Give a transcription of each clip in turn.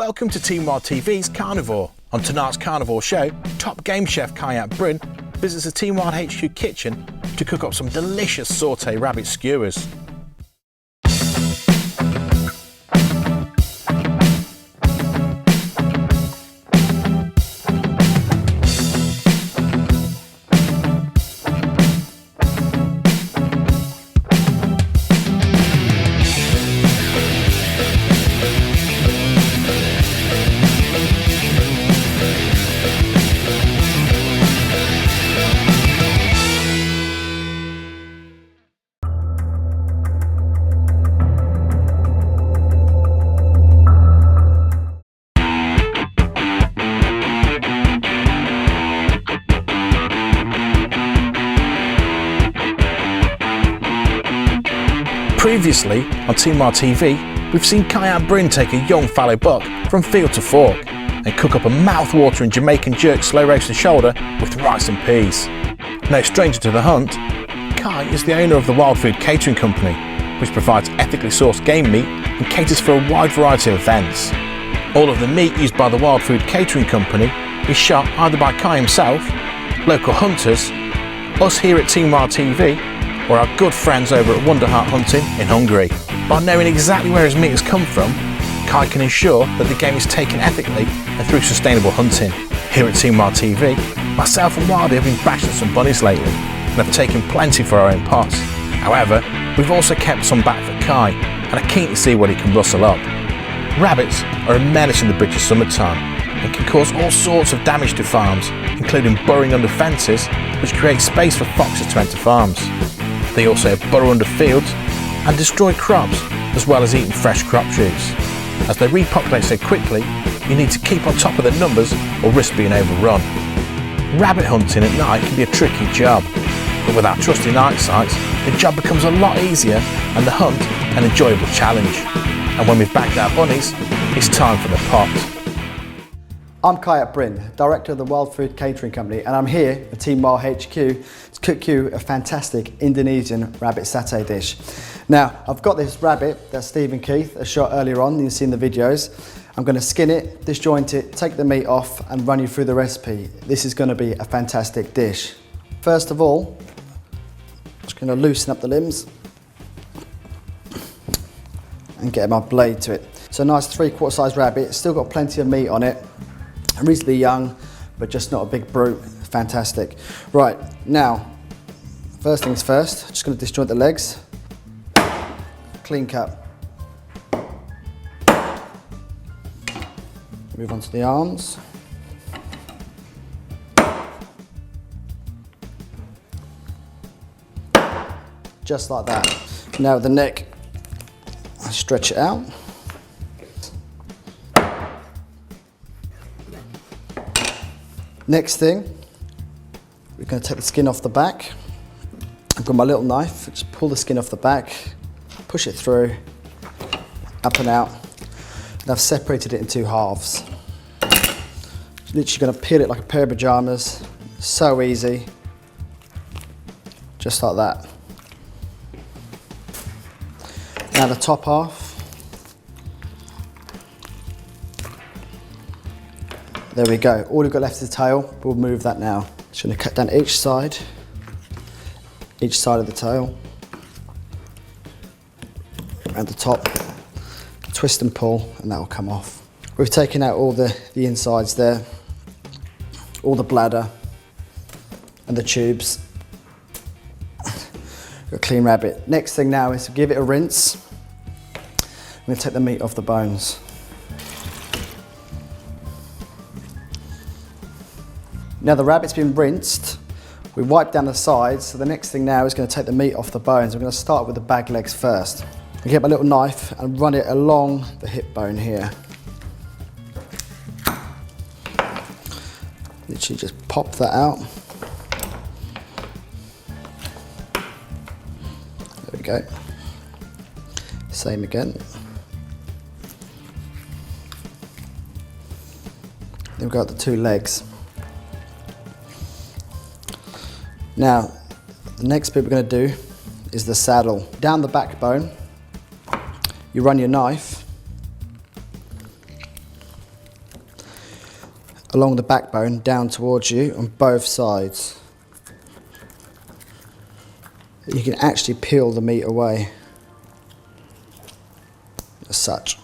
Welcome to Team Wild TV's Carnivore. On tonight's Carnivore show, top game chef Cai Ap Bryn visits the Team Wild HQ kitchen to cook up some delicious sauté rabbit skewers. Previously on Team Wild TV, we've seen Cai Ap Bryn take a young fallow buck from field to fork and cook up a mouth-watering Jamaican jerk slow roasted shoulder with rice and peas. No stranger to the hunt, Cai is the owner of the Wild Food Catering Company, which provides ethically sourced game meat and caters for a wide variety of events. All of the meat used by the Wild Food Catering Company is shot either by Cai himself, local hunters, us here at Team Wild TV, or our good friends over at Wonderheart Hunting in Hungary. By knowing exactly where his meat has come from, Cai can ensure that the game is taken ethically and through sustainable hunting. Here at Team Wild TV, myself and Wildy have been bashing some bunnies lately and have taken plenty for our own pots. However, we've also kept some back for Cai and are keen to see what he can rustle up. Rabbits are a menace in the British summertime and can cause all sorts of damage to farms, including burrowing under fences, which create space for foxes to enter farms. They also burrow under fields and destroy crops, as well as eating fresh crop shoots. As they repopulate so quickly, you need to keep on top of the numbers or risk being overrun. Rabbit hunting at night can be a tricky job, but with our trusty night sights, the job becomes a lot easier and the hunt an enjoyable challenge. And when we've bagged our bunnies, it's time for the pot. I'm Cai Ap Bryn, Director of the Wild Food Catering Company, and I'm here at Team Wild HQ to cook you a fantastic Indonesian rabbit satay dish. Now, I've got this rabbit that Steve and Keith have shot earlier on, you've seen the videos. I'm going to skin it, disjoint it, take the meat off and run you through the recipe. This is going to be a fantastic dish. First of all, I'm just going to loosen up the limbs and get my blade to it. So a nice 3/4 size rabbit, still got plenty of meat on it. Reasonably young, but just not a big brute. Fantastic. Right, now, first things first, just going to disjoint the legs. Clean cut. Move on to the arms. Just like that. Now the neck, stretch it out. Next thing, we're going to take the skin off the back. I've got my little knife, just pull the skin off the back, push it through, up and out, and I've separated it in two halves. Just literally going to peel it like a pair of pajamas, so easy, just like that. Now the top half, there we go. All we've got left is the tail. We'll move that now. Just going to cut down each side of the tail, and the top, twist and pull, and that will come off. We've taken out all the insides there, all the bladder and the tubes. Got a clean rabbit. Next thing now is to give it a rinse. I'm going to take the meat off the bones. Now the rabbit's been rinsed, we wipe down the sides, so the next thing now is going to take the meat off the bones. We're going to start with the back legs first. I get my little knife and run it along the hip bone here. Literally just pop that out. There we go. Same again. Then we've got the two legs. Now, the next bit we're going to do is the saddle. Down the backbone, you run your knife along the backbone down towards you on both sides. You can actually peel the meat away as such.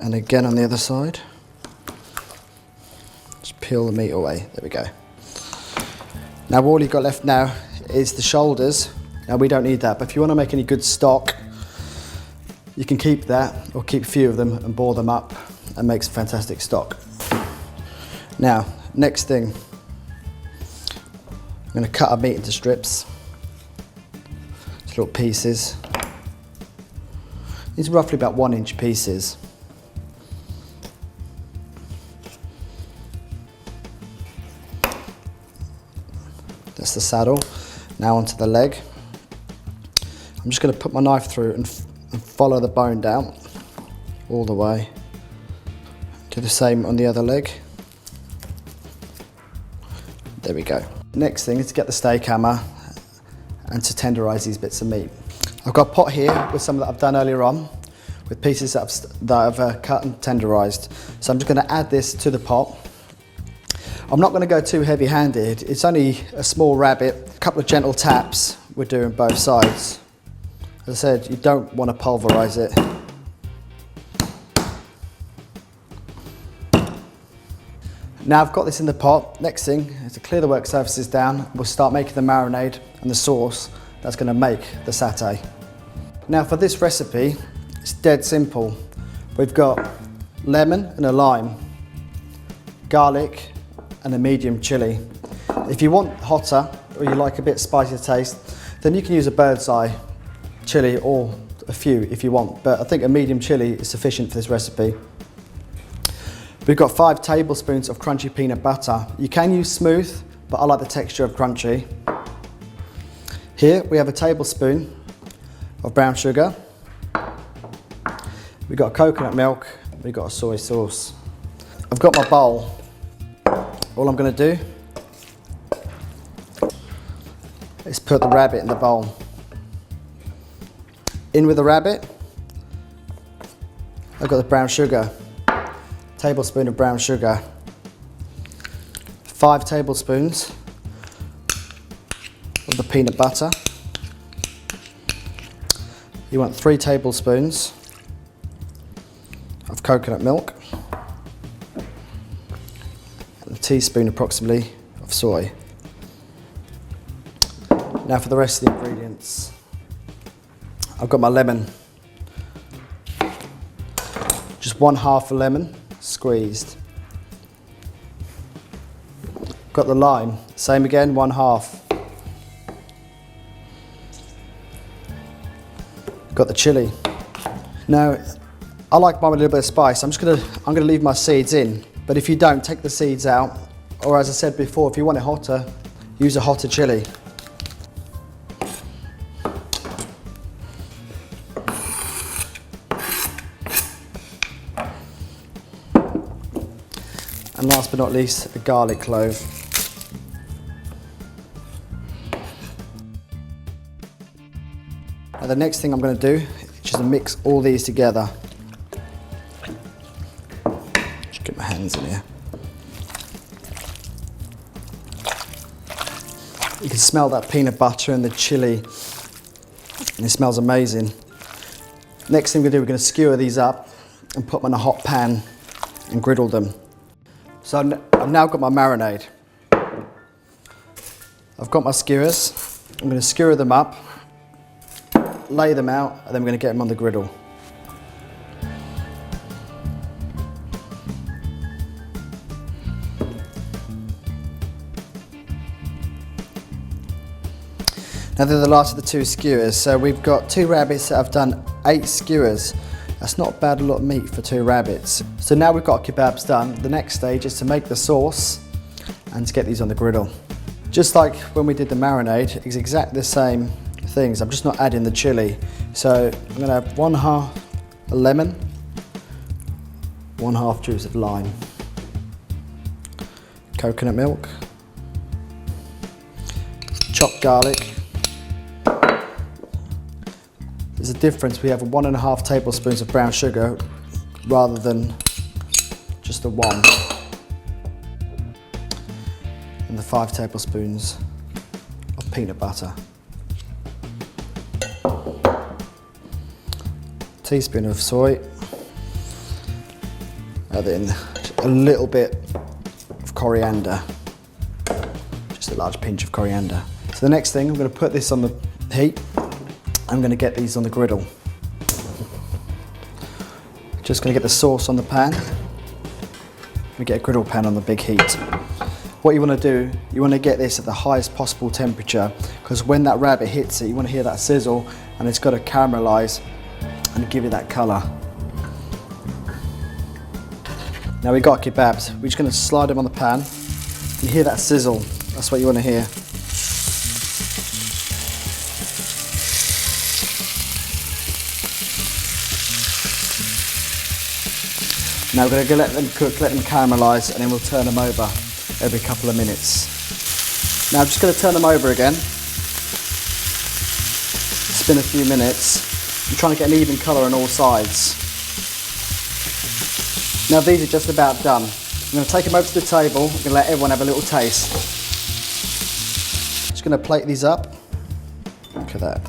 And again on the other side, just peel the meat away. There we go. Now all you've got left now is the shoulders. Now we don't need that, but if you want to make any good stock, you can keep that or keep a few of them and boil them up and make some fantastic stock. Now, next thing, I'm going to cut our meat into strips, little pieces. These are roughly about 1 inch pieces. That's the saddle. Now onto the leg. I'm just going to put my knife through and follow the bone down all the way. Do the same on the other leg. There we go. Next thing is to get the steak hammer and to tenderise these bits of meat. I've got a pot here with some that I've done earlier on, with pieces that I've cut and tenderised. So I'm just going to add this to the pot. I'm not going to go too heavy-handed. It's only a small rabbit, a couple of gentle taps we're doing both sides. As I said, you don't want to pulverise it. Now I've got this in the pot. Next thing is to clear the work surfaces down. We'll start making the marinade and the sauce that's going to make the satay. Now for this recipe, it's dead simple. We've got lemon and a lime, garlic and a medium chilli. If you want hotter or you like a bit spicier taste, then you can use a bird's eye chilli or a few if you want, but I think a medium chilli is sufficient for this recipe. We've got 5 tablespoons of crunchy peanut butter. You can use smooth, but I like the texture of crunchy. Here we have a tablespoon of brown sugar. We've got coconut milk. We've got a soy sauce. I've got my bowl. All I'm going to do is put the rabbit in the bowl. In with the rabbit, I've got the brown sugar. Tablespoon of brown sugar, 5 tablespoons of the peanut butter. You want 3 tablespoons of coconut milk, and a teaspoon approximately of soy. Now for the rest of the ingredients. I've got my lemon, just 1/2 a lemon squeezed. Got the lime, same again, 1/2. Got the chilli. Now, I like mine with a little bit of spice. I'm gonna leave my seeds in, but if you don't, take the seeds out, or as I said before, if you want it hotter, use a hotter chilli. And last but not least, a garlic clove. Now the next thing I'm going to do is just mix all these together. Just get my hands in here. You can smell that peanut butter and the chilli, and it smells amazing. Next thing we're going to do, we're going to skewer these up and put them in a hot pan and griddle them. So I've now got my marinade. I've got my skewers. I'm going to skewer them up, lay them out, and then we're going to get them on the griddle. Now they're the last of the 2 skewers. So we've got 2 rabbits that have done 8 skewers. That's not a bad lot of meat for 2 rabbits. So now we've got our kebabs done, the next stage is to make the sauce and to get these on the griddle. Just like when we did the marinade, it's exactly the same things. I'm just not adding the chilli. So I'm going to have 1/2 a lemon, 1/2 juice of lime, coconut milk, chopped garlic. There's a difference. We have 1.5 tablespoons of brown sugar rather than just the one. And the 5 tablespoons of peanut butter. Teaspoon of soy. And then a little bit of coriander. Just a large pinch of coriander. So the next thing, I'm going to put this on the heat. I'm going to get these on the griddle. Just going to get the sauce on the pan. We get a griddle pan on the big heat. What you want to do, you want to get this at the highest possible temperature, because when that rabbit hits it, you want to hear that sizzle, and it's got to caramelise and give you that colour. Now we got kebabs. We're just going to slide them on the pan. You hear that sizzle. That's what you want to hear. Now we're going to let them cook, let them caramelise, and then we'll turn them over every couple of minutes. Now I'm just going to turn them over again. Spin a few minutes. I'm trying to get an even colour on all sides. Now these are just about done. I'm going to take them over to the table. I'm going to let everyone have a little taste. Just going to plate these up. Look at that.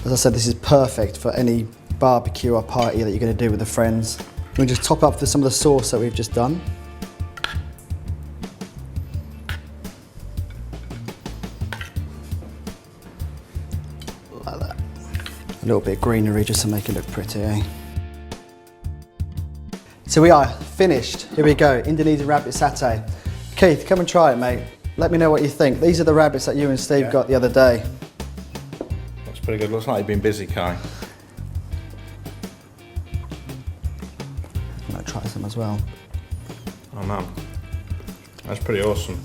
As I said, this is perfect for any barbecue or party that you're going to do with the friends. We'll just top up with some of the sauce that we've just done. Like that. A little bit of greenery just to make it look pretty, eh? So we are finished. Here we go, Indonesian rabbit satay. Keith, come and try it, mate. Let me know what you think. These are the rabbits that you and Steve got the other day. Looks pretty good. Looks like you've been busy, Kai. I'm going to try some as well. Oh man, that's pretty awesome.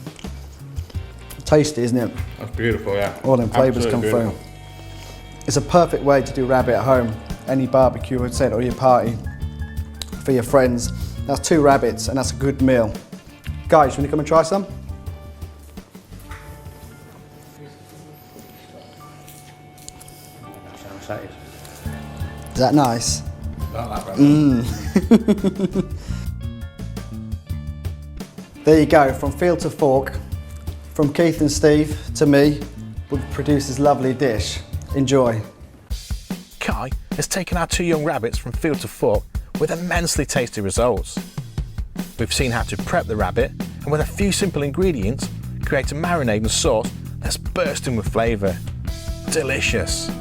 Tasty, isn't it? That's beautiful, yeah. All them flavours come beautiful. through. It's a perfect way to do rabbit at home. Any barbecue, I'd say, or your party. For your friends. That's 2 rabbits and that's a good meal. Guys, you want to come and try some? Is that nice? There you go, from field to fork, from Keith and Steve to me, we've produced this lovely dish. Enjoy. Kai has taken our 2 young rabbits from field to fork with immensely tasty results. We've seen how to prep the rabbit and with a few simple ingredients create a marinade and sauce that's bursting with flavour. Delicious!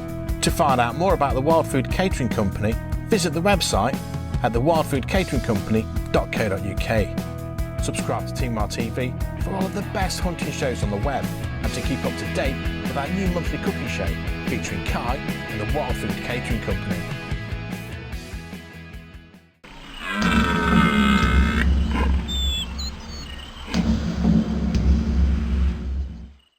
To find out more about the Wild Food Catering Company, visit the website at thewildfoodcateringcompany.co.uk. Subscribe to Team Mar TV for all of the best hunting shows on the web and to keep up to date with our new monthly cooking show featuring Kai and the Wild Food Catering Company.